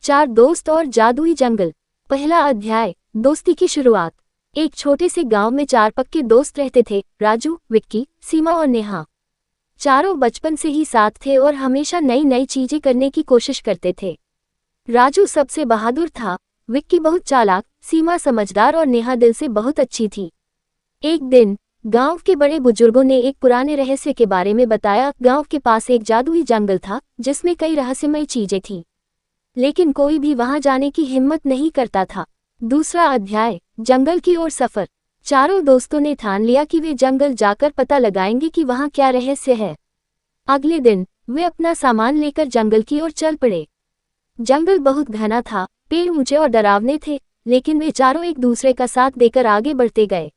चार दोस्त और जादुई जंगल। पहला अध्याय, दोस्ती की शुरुआत। एक छोटे से गांव में चार पक्के दोस्त रहते थे, राजू, विक्की, सीमा और नेहा। चारों बचपन से ही साथ थे और हमेशा नई नई चीजें करने की कोशिश करते थे। राजू सबसे बहादुर था, विक्की बहुत चालाक, सीमा समझदार और नेहा दिल से बहुत अच्छी थी। एक दिन गांव के बड़े बुजुर्गों ने एक पुराने रहस्य के बारे में बताया। गांव के पास एक जादुई जंगल था जिसमें कई रहस्यमय चीजें थीं, लेकिन कोई भी वहां जाने की हिम्मत नहीं करता था। दूसरा अध्याय, जंगल की ओर सफर। चारों दोस्तों ने ठान लिया कि वे जंगल जाकर पता लगाएंगे कि वहां क्या रहस्य है। अगले दिन वे अपना सामान लेकर जंगल की ओर चल पड़े। जंगल बहुत घना था, पेड़ ऊंचे और डरावने थे, लेकिन वे चारों एक दूसरे का साथ देकर आगे बढ़ते गए।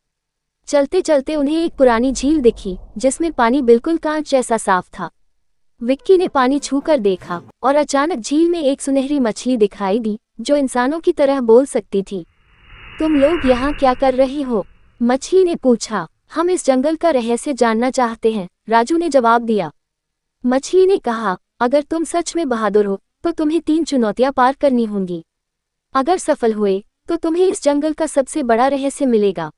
चलते चलते उन्हें एक पुरानी झील दिखी जिसमें पानी बिल्कुल कांच जैसा साफ था। विक्की ने पानी छूकर देखा और अचानक झील में एक सुनहरी मछली दिखाई दी जो इंसानों की तरह बोल सकती थी। तुम लोग यहाँ क्या कर रही हो? मछली ने पूछा। हम इस जंगल का रहस्य जानना चाहते हैं, राजू ने जवाब दिया। मछली ने कहा, अगर तुम सच में बहादुर हो तो तुम्हें 3 चुनौतियां पार करनी होंगी। अगर सफल हुए तो तुम्हें इस जंगल का सबसे बड़ा रहस्य मिलेगा।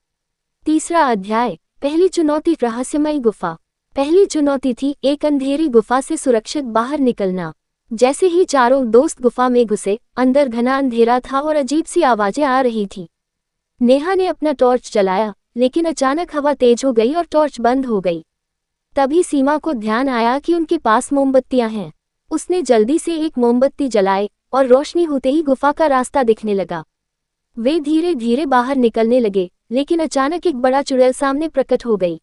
तीसरा अध्याय, पहली चुनौती, रहस्यमय गुफा। पहली चुनौती थी एक अंधेरी गुफा से सुरक्षित बाहर निकलना। जैसे ही चारों दोस्त गुफा में घुसे, अंदर घना अंधेरा था और अजीब सी आवाजें आ रही थी। नेहा ने अपना टॉर्च जलाया, लेकिन अचानक हवा तेज हो गई और टॉर्च बंद हो गई। तभी सीमा को ध्यान आया कि उनके पास मोमबत्तियां हैं। उसने जल्दी से एक मोमबत्ती जलाई और रोशनी होते ही गुफा का रास्ता दिखने लगा। वे धीरे धीरे बाहर निकलने लगे, लेकिन अचानक एक बड़ा चुड़ैल सामने प्रकट हो गई।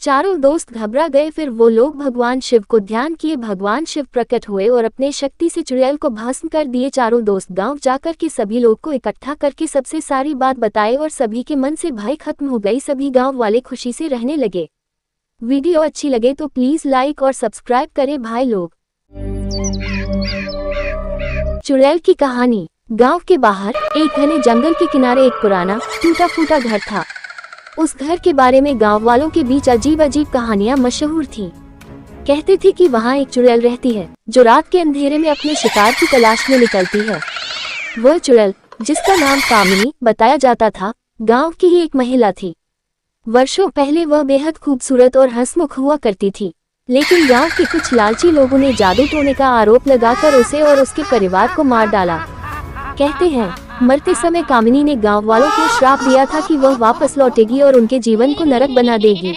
चारों दोस्त घबरा गए। फिर वो लोग भगवान शिव को ध्यान किए। भगवान शिव प्रकट हुए और अपने शक्ति से चुड़ैल को भस्म कर दिए। चारों दोस्त गांव जाकर के सभी लोग को इकट्ठा करके सबसे सारी बात बताए और सभी के मन से भय खत्म हो गई। सभी गांव वाले खुशी से रहने लगे। वीडियो अच्छी लगे तो प्लीज लाइक और सब्सक्राइब करें भाई लोग। चुड़ैल की कहानी। गांव के बाहर एक घने जंगल के किनारे एक पुराना टूटा फूटा घर था। उस घर के बारे में गांव वालों के बीच अजीब अजीब कहानियां मशहूर थीं। कहते थे कि वहां एक चुड़ैल रहती है जो रात के अंधेरे में अपने शिकार की तलाश में निकलती है। वह चुड़ैल, जिसका नाम कामिनी बताया जाता था, गांव की ही एक महिला थी। वर्षों पहले वह बेहद खूबसूरत और हंसमुख हुआ करती थी, लेकिन गांव के कुछ लालची लोगों ने जादू टोने का आरोप लगाकर उसे और उसके परिवार को मार डाला। कहते हैं मरते समय कामिनी ने गांव वालों को श्राप दिया था कि वह वापस लौटेगी और उनके जीवन को नरक बना देगी।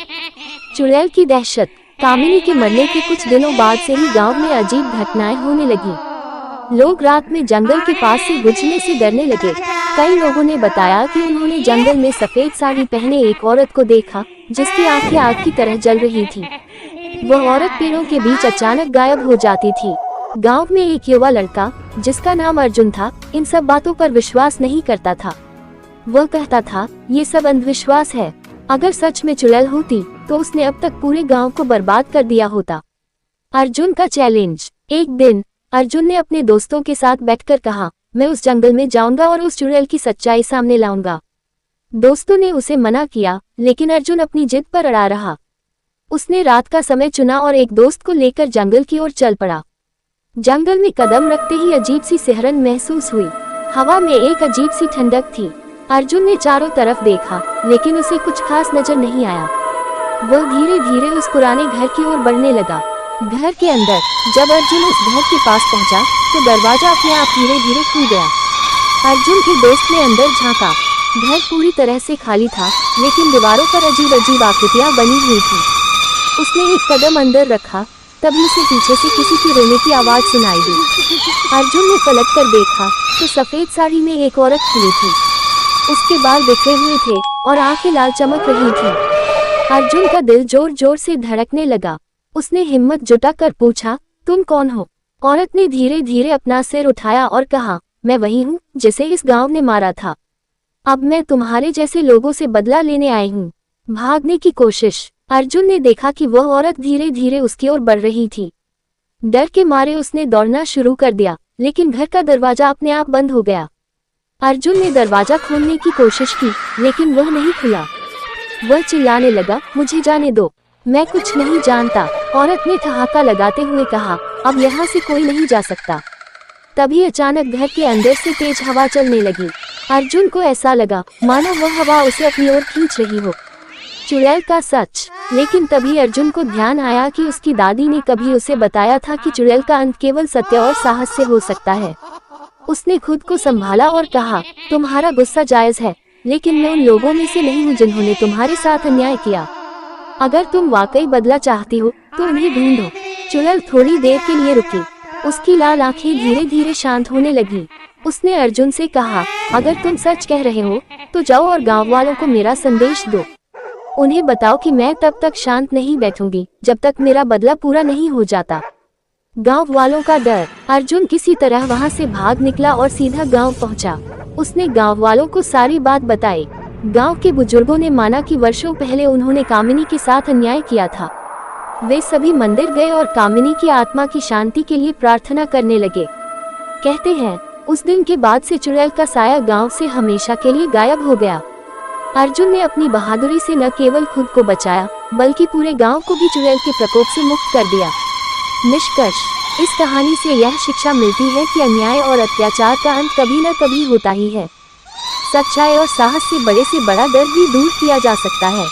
चुड़ैल की दहशत। कामिनी के मरने के कुछ दिनों बाद से ही गांव में अजीब घटनाएं होने लगी। लोग रात में जंगल के पास से गुजरने से डरने लगे। कई लोगों ने बताया कि उन्होंने जंगल में सफेद साड़ी पहने एक औरत को देखा जिसकी आंखें आग की तरह जल रही थी। वह औरत पेड़ों के बीच अचानक गायब हो जाती थी। गांव में एक युवा लड़का जिसका नाम अर्जुन था, इन सब बातों पर विश्वास नहीं करता था। वह कहता था, ये सब अंधविश्वास है। अगर सच में चुड़ैल होती तो उसने अब तक पूरे गांव को बर्बाद कर दिया होता। अर्जुन का चैलेंज। एक दिन अर्जुन ने अपने दोस्तों के साथ बैठकर कहा, मैं उस जंगल में जाऊंगा और उस चुड़ैल की सच्चाई सामने लाऊंगा। दोस्तों ने उसे मना किया, लेकिन अर्जुन अपनी जिद पर अड़ा रहा। उसने रात का समय चुना और एक दोस्त को लेकर जंगल की ओर चल पड़ा। जंगल में कदम रखते ही अजीब सी सिहरन महसूस हुई। हवा में एक अजीब सी ठंडक थी। अर्जुन ने चारों तरफ देखा, लेकिन उसे कुछ खास नजर नहीं आया। वह धीरे धीरे उस पुराने घर की ओर बढ़ने लगा। घर के अंदर जब अर्जुन उस घर के पास पहुंचा तो दरवाजा अपने आप धीरे धीरे खुल गया। अर्जुन के दोस्त ने अंदर झांका। घर पूरी तरह से खाली था, लेकिन दीवारों पर अजीब अजीब आकृतियां बनी हुई थी। उसने एक कदम अंदर रखा, तभी उसे पीछे से किसी की रोने की आवाज सुनाई दी। अर्जुन ने पलट कर देखा तो सफेद साड़ी में एक औरत खड़ी थी। उसके बाल बिखरे हुए थे और आंखें लाल चमक रही थी। अर्जुन का दिल जोर जोर से धड़कने लगा। उसने हिम्मत जुटाकर पूछा, तुम कौन हो? औरत ने धीरे धीरे अपना सिर उठाया और कहा, मैं वही हूँ जिसे इस गांव ने मारा था। अब मैं तुम्हारे जैसे लोगों से बदला लेने आई हूँ। भागने की कोशिश। अर्जुन ने देखा कि वह औरत धीरे धीरे उसकी ओर बढ़ रही थी। डर के मारे उसने दौड़ना शुरू कर दिया, लेकिन घर का दरवाजा अपने आप बंद हो गया। अर्जुन ने दरवाजा खोलने की कोशिश की, लेकिन वह नहीं खुला। वह चिल्लाने लगा, मुझे जाने दो, मैं कुछ नहीं जानता। औरत ने ठहाका लगाते हुए कहा, अब यहाँ से कोई नहीं जा सकता। तभी अचानक घर के अंदर से तेज हवा चलने लगी। अर्जुन को ऐसा लगा मानो वह हवा उसे अपनी ओर खींच रही हो। चुड़ैल का सच। लेकिन तभी अर्जुन को ध्यान आया कि उसकी दादी ने कभी उसे बताया था कि चुड़ैल का अंत केवल सत्य और साहस से हो सकता है। उसने खुद को संभाला और कहा, तुम्हारा गुस्सा जायज है, लेकिन मैं उन लोगों में से नहीं हूँ जिन्होंने तुम्हारे साथ अन्याय किया। अगर तुम वाकई बदला चाहती हो तो उन्हें ढूंढो। चुड़ैल थोड़ी देर के लिए रुकी। उसकी लाल आंखें धीरे धीरे शांत होने लगी। उसने अर्जुन से कहा, अगर तुम सच कह रहे हो तो जाओ और गांव वालों को मेरा संदेश दो। उन्हें बताओ कि मैं तब तक शांत नहीं बैठूंगी जब तक मेरा बदला पूरा नहीं हो जाता। गांव वालों का डर। अर्जुन किसी तरह वहां से भाग निकला और सीधा गांव पहुंचा। उसने गांव वालों को सारी बात बताई। गांव के बुजुर्गों ने माना कि वर्षों पहले उन्होंने कामिनी के साथ अन्याय किया था। वे सभी मंदिर गए और कामिनी की आत्मा की शांति के लिए प्रार्थना करने लगे। कहते हैं उस दिन के बाद से चुड़ैल का साया गांव से हमेशा के लिए गायब हो गया। अर्जुन ने अपनी बहादुरी से न केवल खुद को बचाया बल्कि पूरे गांव को भी चुड़ैल के प्रकोप से मुक्त कर दिया। निष्कर्ष, इस कहानी से यह शिक्षा मिलती है कि अन्याय और अत्याचार का अंत कभी न कभी होता ही है। सच्चाई और साहस से बड़ा डर भी दूर किया जा सकता है।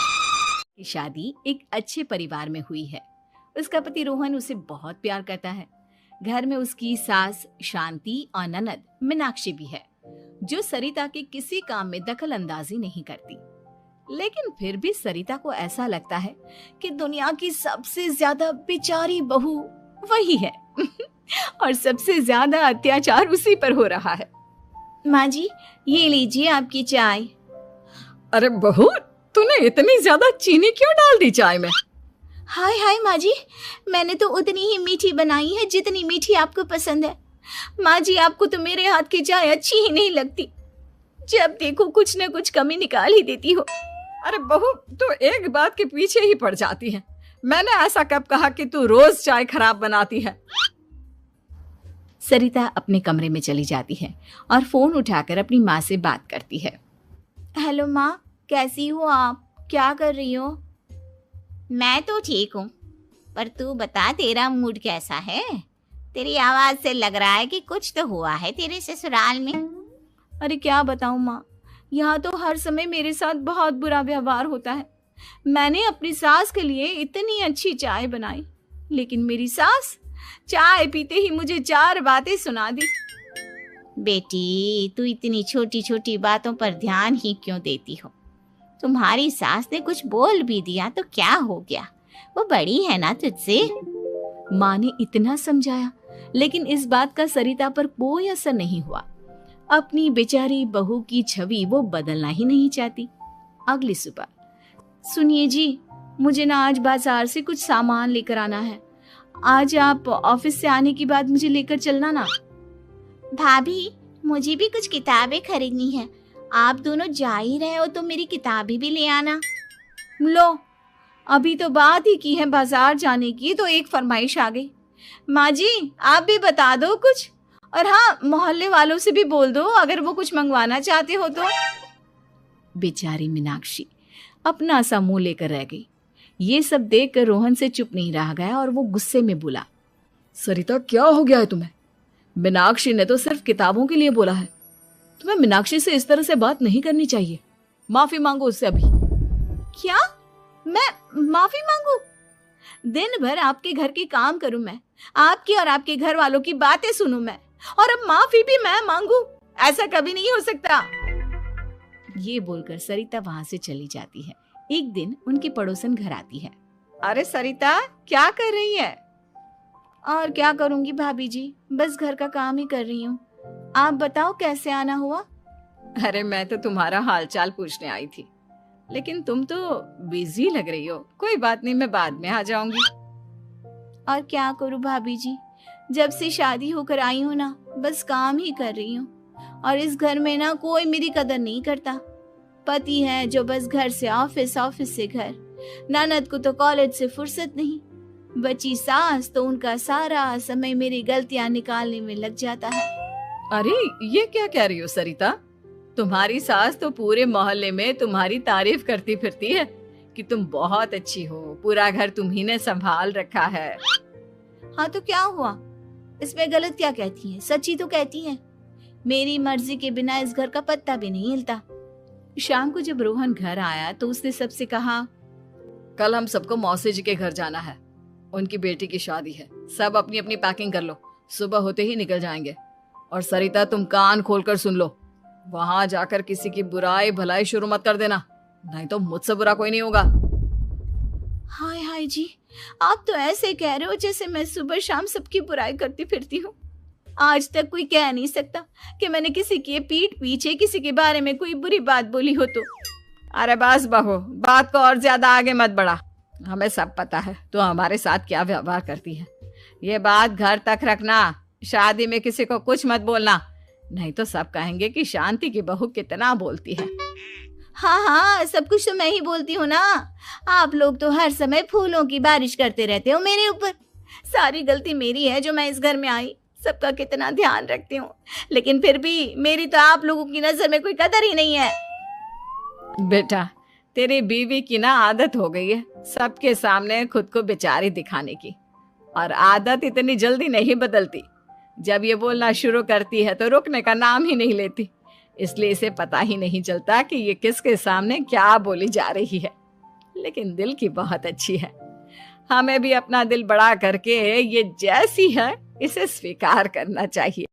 शादी एक अच्छे परिवार में हुई है। उसका पति रोहन उसे बहुत प्यार करता है। घर में उसकी सास शांति और ननद मीनाक्षी भी है, जो सरिता के किसी काम में दखल अंदाजी नहीं करती। लेकिन फिर भी सरिता को ऐसा लगता है कि दुनिया की सबसे ज्यादा बेचारी बहू वही है और सबसे ज्यादा अत्याचार उसी पर हो रहा है। माँ जी, ये लीजिए आपकी चाय। अरे बहू, तूने इतनी ज्यादा चीनी क्यों डाल दी चाय में? हाय हाय माँ जी, मैंने तो उतनी ही मीठी बनाई है जितनी मीठी आपको पसंद है। माँ जी, आपको तो मेरे हाथ की चाय अच्छी ही नहीं लगती। जब देखो कुछ न कुछ कमी निकाल ही देती हो। अरे बहू, तू एक बात के पीछे ही पड़ जाती है। मैंने ऐसा कब कहा कि तू रोज चाय खराब बनाती है? सरिता अपने कमरे में चली जाती है और फोन उठाकर अपनी माँ से बात करती है। हेलो माँ, कैसी हो आप? क्या कर रही हो? मैं तो ठीक हूँ, पर तू बता तेरा मूड कैसा है? तेरी आवाज से लग रहा है कि कुछ तो हुआ है तेरे ससुराल में। अरे क्या बताऊँ माँ, यहाँ तो हर समय मेरे साथ बहुत बुरा व्यवहार होता है। मैंने अपनी सास के लिए इतनी अच्छी चाय बनाई, लेकिन मेरी सास चाय पीते ही मुझे 4 बातें सुना दी। बेटी, तू इतनी छोटी छोटी बातों पर ध्यान ही क्यों देती हो? तुम्हारी सास ने कुछ बोल भी दिया तो क्या हो गया, वो बड़ी है ना तुझसे। माँ ने इतना समझाया, लेकिन इस बात का सरिता पर कोई असर नहीं हुआ। अपनी बेचारी बहू की छवि वो बदलना ही नहीं चाहती। अगली सुबह, सुनिए जी, मुझे ना आज बाजार से कुछ सामान लेकर आना है। आज आप ऑफिस से आने के बाद मुझे लेकर चलना ना। भाभी, मुझे भी कुछ किताबें खरीदनी है। आप दोनों जा ही रहे हो तो मेरी किताबें भी ले आना। लो, अभी तो बात ही की है बाजार जाने की तो एक फरमाइश आ गई। माँ जी, आप भी बता दो कुछ, और हाँ, मोहल्ले वालों से भी बोल दो अगर वो कुछ मंगवाना चाहते हो तो। बेचारी मीनाक्षी अपना सा मुंह लेकर रह गई। ये सब देखकर रोहन से चुप नहीं रह गया और वो गुस्से में बोला, सरिता, क्या हो गया है तुम्हें? मीनाक्षी ने तो सिर्फ किताबों के लिए बोला है। तुम्हें मीनाक्षी से इस तरह से बात नहीं करनी चाहिए। माफी मांगो उससे अभी। क्या? मैं माफी मांगू? दिन भर आपके घर के काम करूं मैं, आपकी और आपके घर वालों की बातें सुनूं मैं, और अब माफी भी मैं मांगू? ऐसा कभी नहीं हो सकता। ये बोलकर सरिता वहां से चली जाती है। एक दिन उनकी पड़ोसन घर आती है। अरे सरिता, क्या कर रही है? और क्या करूंगी भाभी जी, बस घर का काम ही कर रही हूँ। आप बताओ कैसे आना हुआ? अरे मैं तो तुम्हारा हालचाल पूछने आई थी, लेकिन तुम तो बिजी लग रही हो। कोई बात नहीं, मैं बाद में आ जाऊंगी। और क्या करूं भाभी जी, जब से शादी होकर आई हूँ ना, बस काम ही कर रही हूँ। और इस घर में ना कोई मेरी कदर नहीं करता। पति है जो बस घर से ऑफिस, ऑफिस से घर। ननद को तो कॉलेज से फुर्सत नहीं। बची सास तो उनका सारा समय मेरी गलतियां निकालने में लग जाता है। अरे ये क्या कह रही हो सरिता? तुम्हारी सास तो पूरे मोहल्ले में तुम्हारी तारीफ करती फिरती है कि तुम बहुत अच्छी हो, पूरा घर तुम्ही ने संभाल रखा है। हाँ तो क्या हुआ? इसमें गलत क्या कहती हैं? सच्ची तो कहती हैं। मेरी मर्जी के बिना इस घर का पत्ता भी नहीं हिलता। शाम को जब रोहन घर आया तो उसने सबसे कहा, कल हम सबको मौसी जी के घर जाना है, उनकी बेटी की शादी है। सब अपनी अपनी पैकिंग कर लो, सुबह होते ही निकल जाएंगे। और सरिता तुम कान खोलकर सुन लो, वहां जाकर किसी की बुराई भलाई शुरू मत कर देना, नहीं तो मुझसे बुरा कोई नहीं होगा। हाय हाय जी, आप तो ऐसे कह रहे हो जैसे मैं सुबह शाम सबकी बुराई करती फिरती हूँ। आज तक कोई कह नहीं सकता कि मैंने किसी की पीठ पीछे किसी के बारे में कोई बुरी बात बोली हो तो। अरे बस बहू, बात को और ज्यादा आगे मत बढ़ा। हमें सब पता है तो हमारे साथ क्या व्यवहार करती है। ये बात घर तक रखना, शादी में किसी को कुछ मत बोलना, नहीं तो सब कहेंगे कि शांति की बहू कितना बोलती है। हाँ हाँ, सब कुछ तो मैं ही बोलती हूँ ना। आप लोग तो हर समय फूलों की बारिश करते रहते हो मेरे ऊपर। सारी गलती मेरी है जो मैं इस घर में आई, सबका कितना ध्यान रखती हूँ, लेकिन फिर भी मेरी तो आप लोगों की नजर में कोई कदर ही नहीं है। बेटा, तेरी बीवी की ना आदत हो गई है सबके सामने खुद को बेचारी दिखाने की, और आदत इतनी जल्दी नहीं बदलती। जब ये बोलना शुरू करती है तो रुकने का नाम ही नहीं लेती, इसलिए इसे पता ही नहीं चलता कि ये किसके सामने क्या बोली जा रही है। लेकिन दिल की बहुत अच्छी है। हमें भी अपना दिल बड़ा करके ये जैसी है इसे स्वीकार करना चाहिए।